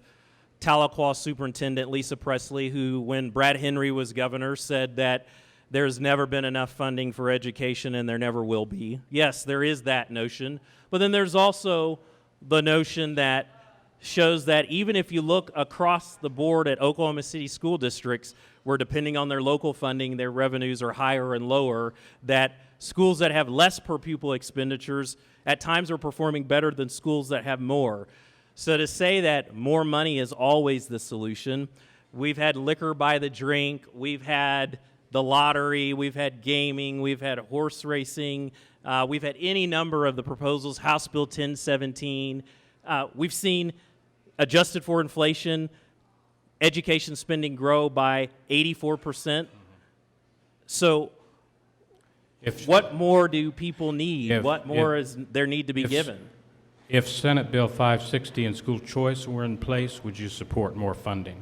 Speaker 2: Tahlequah Superintendent Lisa Presley, who, when Brad Henry was governor, said that there's never been enough funding for education and there never will be. Yes, there is that notion, but then there's also the notion that shows that even if you look across the board at Oklahoma City school districts, where depending on their local funding, their revenues are higher and lower, that schools that have less per pupil expenditures at times are performing better than schools that have more. So to say that more money is always the solution, we've had liquor by the drink, we've had the lottery, we've had gaming, we've had horse racing, we've had any number of the proposals, House Bill 1017. We've seen, adjusted for inflation, education spending grow by 84%. So what more do people need? What more is there need to be given?
Speaker 1: If Senate Bill 560 and school choice were in place, would you support more funding?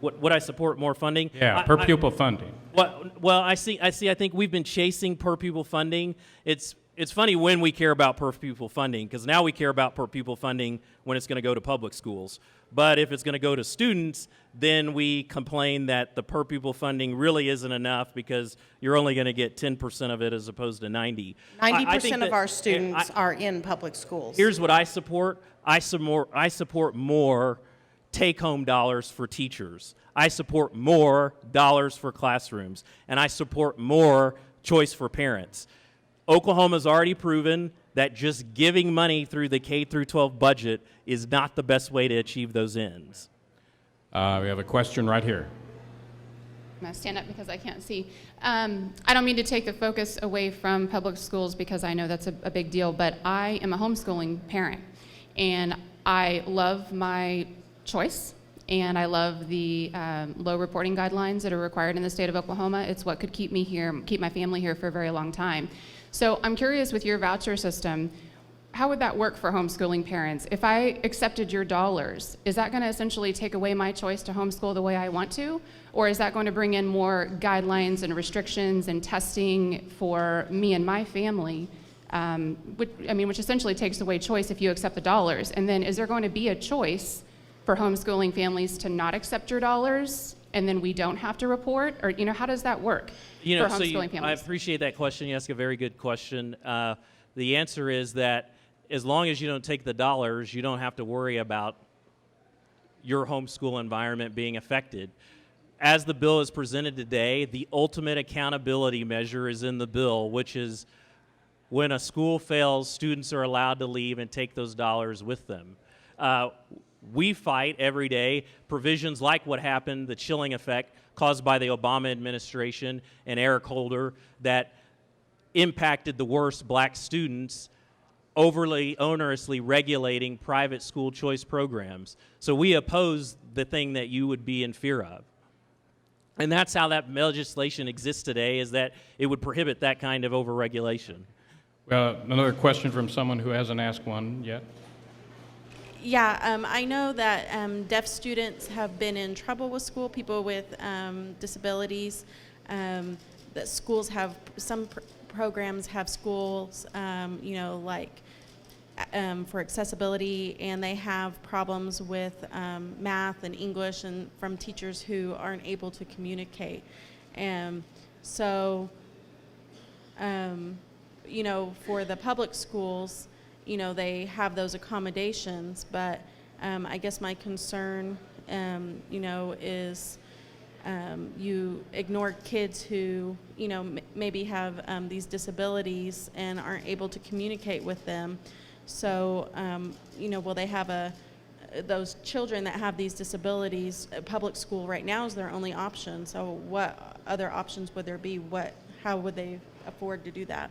Speaker 2: Would I support more funding?
Speaker 1: Yeah, per pupil funding.
Speaker 2: Well, I think we've been chasing per pupil funding. It's funny when we care about per pupil funding, because now we care about per pupil funding when it's going to go to public schools. But if it's going to go to students, then we complain that the per pupil funding really isn't enough because you're only going to get 10% of it as opposed to 90.
Speaker 3: 90% of our students are in public schools.
Speaker 2: Here's what I support. I support more take-home dollars for teachers. I support more dollars for classrooms. And I support more choice for parents. Oklahoma's already proven that just giving money through the K through 12 budget is not the best way to achieve those ends.
Speaker 1: We have a question right here.
Speaker 14: I'm going to stand up because I can't see. I don't mean to take the focus away from public schools because I know that's a big deal, but I am a homeschooling parent, and I love my choice, and I love the low reporting guidelines that are required in the state of Oklahoma. It's what could keep me here, keep my family here for a very long time. So I'm curious, with your voucher system, how would that work for homeschooling parents? If I accepted your dollars, is that going to essentially take away my choice to homeschool the way I want to? Or is that going to bring in more guidelines and restrictions and testing for me and my family, which essentially takes away choice if you accept the dollars? And then is there going to be a choice for homeschooling families to not accept your dollars and then we don't have to report? Or, how does that work for homeschooling families?
Speaker 2: I appreciate that question. You ask a very good question. The answer is that as long as you don't take the dollars, you don't have to worry about your homeschool environment being affected. As the bill is presented today, the ultimate accountability measure is in the bill, which is when a school fails, students are allowed to leave and take those dollars with them. We fight every day provisions like what happened, the chilling effect caused by the Obama administration and Eric Holder that impacted the worst black students, overly onerously regulating private school choice programs. So we oppose the thing that you would be in fear of. And that's how that legislation exists today, is that it would prohibit that kind of overregulation.
Speaker 1: Well, another question from someone who hasn't asked one yet.
Speaker 15: Yeah, I know that deaf students have been in trouble with school, people with disabilities, that schools have, some programs have schools, for accessibility, and they have problems with math and English and from teachers who aren't able to communicate. For the public schools, they have those accommodations, but I guess my concern, is you ignore kids who, maybe have these disabilities and aren't able to communicate with them. So, will they have those children that have these disabilities, public school right now is their only option. So what other options would there be? How would they afford to do that?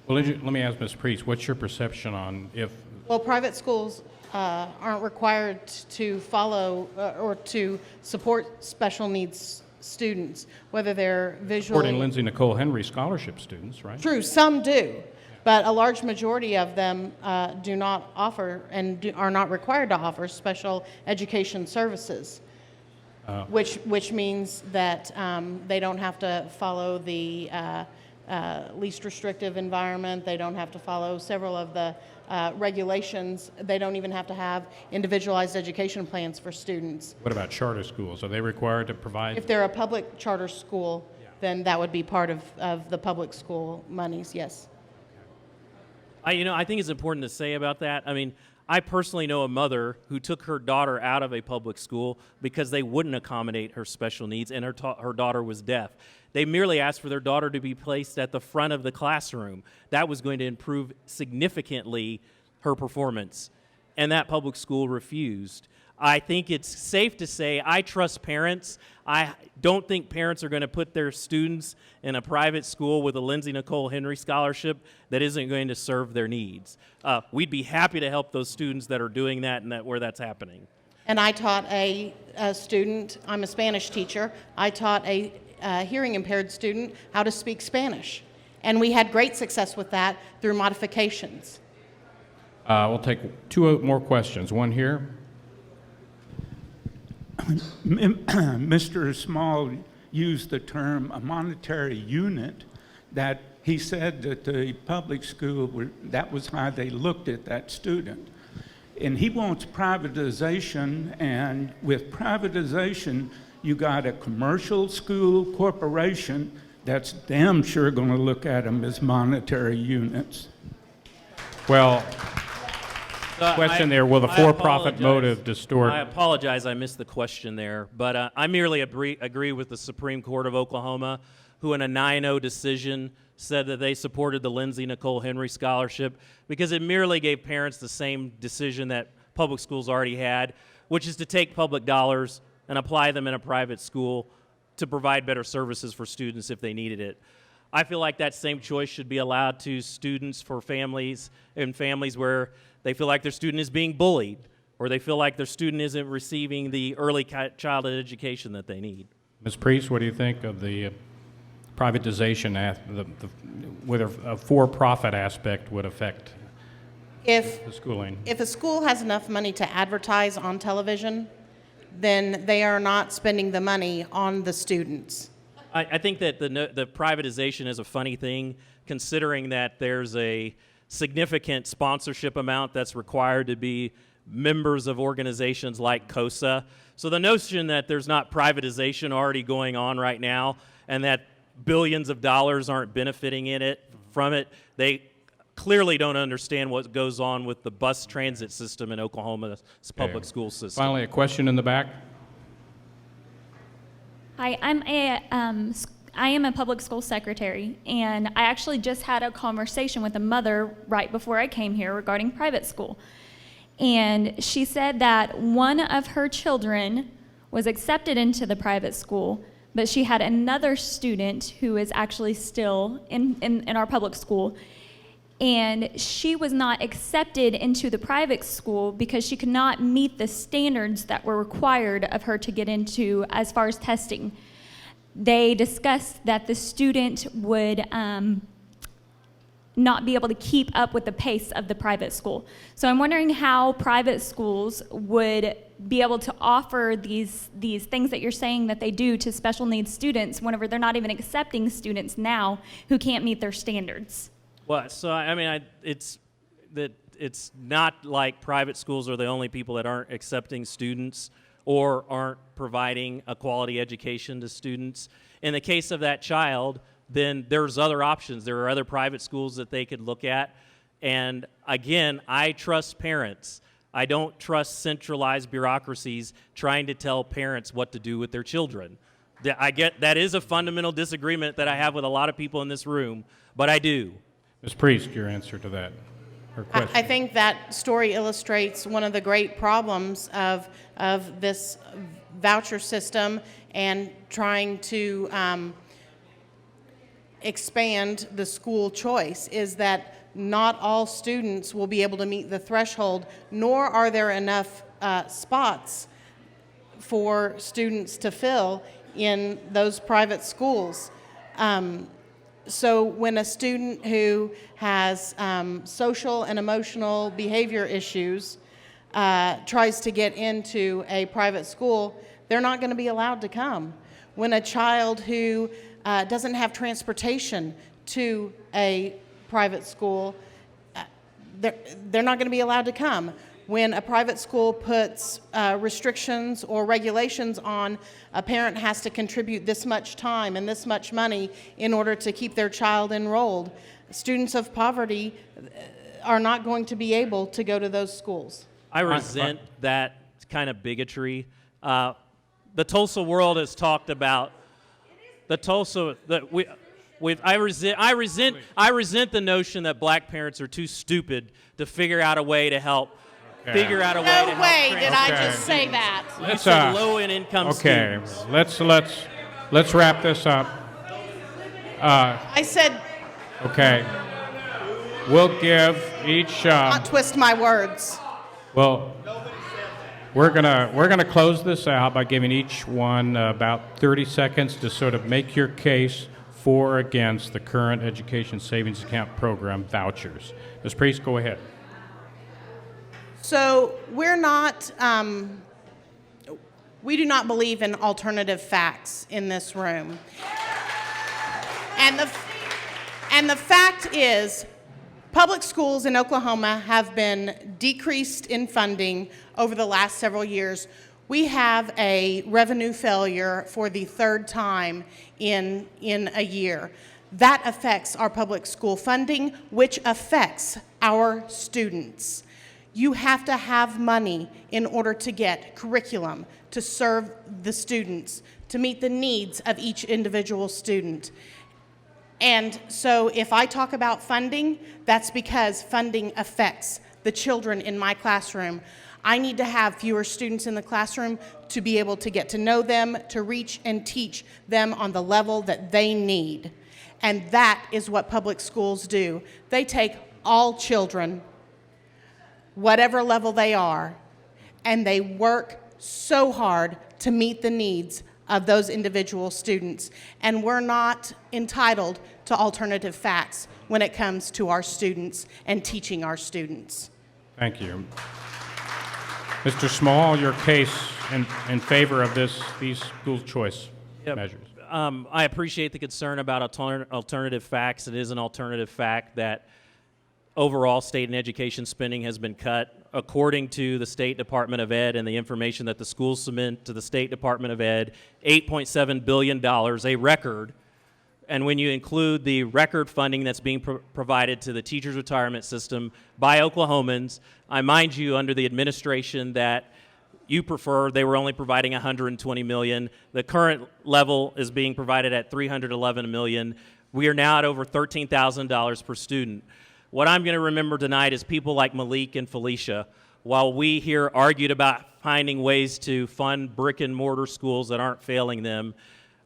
Speaker 1: Well, let me ask Ms. Priest, what's your perception on if...
Speaker 3: Well, private schools aren't required to follow or to support special needs students, whether they're visually...
Speaker 1: Supporting Lindsay Nicole Henry scholarship students, right?
Speaker 3: True, some do, but a large majority of them do not offer and are not required to offer special education services, which means that they don't have to follow the least restrictive environment. They don't have to follow several of the regulations. They don't even have to have individualized education plans for students.
Speaker 1: What about charter schools? Are they required to provide...
Speaker 3: If they're a public charter school, then that would be part of the public school monies, yes.
Speaker 2: I think it's important to say about that. I mean, I personally know a mother who took her daughter out of a public school because they wouldn't accommodate her special needs, and her daughter was deaf. They merely asked for their daughter to be placed at the front of the classroom. That was going to improve significantly her performance, and that public school refused. I think it's safe to say I trust parents. I don't think parents are going to put their students in a private school with a Lindsay Nicole Henry scholarship that isn't going to serve their needs. We'd be happy to help those students that are doing that and where that's happening.
Speaker 3: And I taught a student, I'm a Spanish teacher, I taught a hearing impaired student how to speak Spanish. And we had great success with that through modifications.
Speaker 1: We'll take two more questions. One here.
Speaker 16: Mr. Small used the term a monetary unit, that he said that the public school, that was how they looked at that student. And he wants privatization, and with privatization, you got a commercial school corporation that's damn sure going to look at them as monetary units.
Speaker 1: Well, question there, will the
Speaker 2: I
Speaker 1: for-profit
Speaker 2: apologize.
Speaker 1: motive distort?
Speaker 2: I apologize, I missed the question there, but I merely agree with the Supreme Court of Oklahoma, who in a 9-0 decision said that they supported the Lindsay Nicole Henry Scholarship because it merely gave parents the same decision that public schools already had, which is to take public dollars and apply them in a private school to provide better services for students if they needed it. I feel like that same choice should be allowed to students for families and families where they feel like their student is being bullied or they feel like their student isn't receiving the early childhood education that they need.
Speaker 1: Ms. Priest, what do you think of the privatization, whether a for-profit aspect would affect the schooling?
Speaker 3: If a school has enough money to advertise on television, then they are not spending the money on the students.
Speaker 2: I think that the privatization is a funny thing, considering that there's a significant sponsorship amount that's required to be members of organizations like COSA. So the notion that there's not privatization already going on right now and that billions of dollars aren't benefiting from it, they clearly don't understand what goes on with the bus transit system in Oklahoma's public school system.
Speaker 1: Finally, a question in the back.
Speaker 17: Hi, I am a public school secretary, and I actually just had a conversation with a mother right before I came here regarding private school. And she said that one of her children was accepted into the private school, but she had another student who is actually still in our public school. And she was not accepted into the private school because she could not meet the standards that were required of her to get into as far as testing. They discussed that the student would not be able to keep up with the pace of the private school. So I'm wondering how private schools would be able to offer these things that you're saying that they do to special needs students whenever they're not even accepting students now who can't meet their standards.
Speaker 2: Well, so I mean, it's not like private schools are the only people that aren't accepting students or aren't providing a quality education to students. In the case of that child, then there's other options. There are other private schools that they could look at. And again, I trust parents. I don't trust centralized bureaucracies trying to tell parents what to do with their children. I get that is a fundamental disagreement that I have with a lot of people in this room, but I do.
Speaker 1: Ms. Priest, your answer to that, or question.
Speaker 3: I think that story illustrates one of the great problems of this voucher system and trying to expand the school choice is that not all students will be able to meet the threshold, nor are there enough spots for students to fill in those private schools. So when a student who has social and emotional behavior issues tries to get into a private school, they're not going to be allowed to come. When a child who doesn't have transportation to a private school, they're not going to be allowed to come. When a private school puts restrictions or regulations on, a parent has to contribute this much time and this much money in order to keep their child enrolled. Students of poverty are not going to be able to go to those schools.
Speaker 2: I resent that kind of bigotry. The Tulsa World has talked about the Tulsa that I resent the notion that black parents are too stupid to figure out a way to help. Figure out a way to help.
Speaker 3: No way did I just say that.
Speaker 2: You said low and income students.
Speaker 1: Let's wrap this up.
Speaker 3: I said.
Speaker 1: Okay. We'll give each.
Speaker 3: Not twist my words.
Speaker 1: Well, we're gonna close this out by giving each one about 30 seconds to sort of make your case for or against the current education savings account program vouchers. Ms. Priest, go ahead.
Speaker 3: So we're not, we do not believe in alternative facts in this room. And the fact is, Public schools in Oklahoma have been decreased in funding over the last several years. We have a revenue failure for the third time in a year. That affects our public school funding, which affects our students. You have to have money in order to get curriculum to serve the students, to meet the needs of each individual student. And so if I talk about funding, that's because funding affects the children in my classroom. I need to have fewer students in the classroom to be able to get to know them, to reach and teach them on the level that they need. And that is what public schools do. They take all children, whatever level they are, and they work so hard to meet the needs of those individual students. And we're not entitled to alternative facts when it comes to our students and teaching our students.
Speaker 1: Thank you. Mr. Small, your case in favor of these school choice measures.
Speaker 2: I appreciate the concern about alternative facts. It is an alternative fact that overall state and education spending has been cut. According to the State Department of Ed and the information that the schools submit to the State Department of Ed, $8.7 billion, a record. And when you include the record funding that's being provided to the teachers' retirement system by Oklahomans, I mind you, under the administration that you prefer, they were only providing $120 million. The current level is being provided at $311 million. We are now at over $13,000 per student. What I'm going to remember tonight is people like Malik and Felicia. While we here argued about finding ways to fund brick and mortar schools that aren't failing them,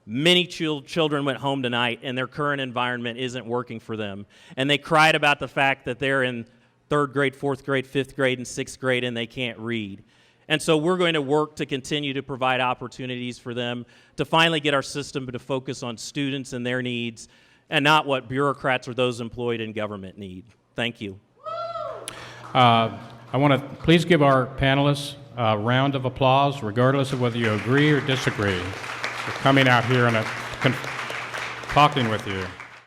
Speaker 2: many children went home tonight and their current environment isn't working for them. And they cried about the fact that they're in third grade, fourth grade, fifth grade, and sixth grade and they can't read. And so we're going to work to continue to provide opportunities for them to finally get our system to focus on students and their needs and not what bureaucrats or those employed in government need. Thank you.
Speaker 1: I want to please give our panelists a round of applause, regardless of whether you agree or disagree, for coming out here and talking with you.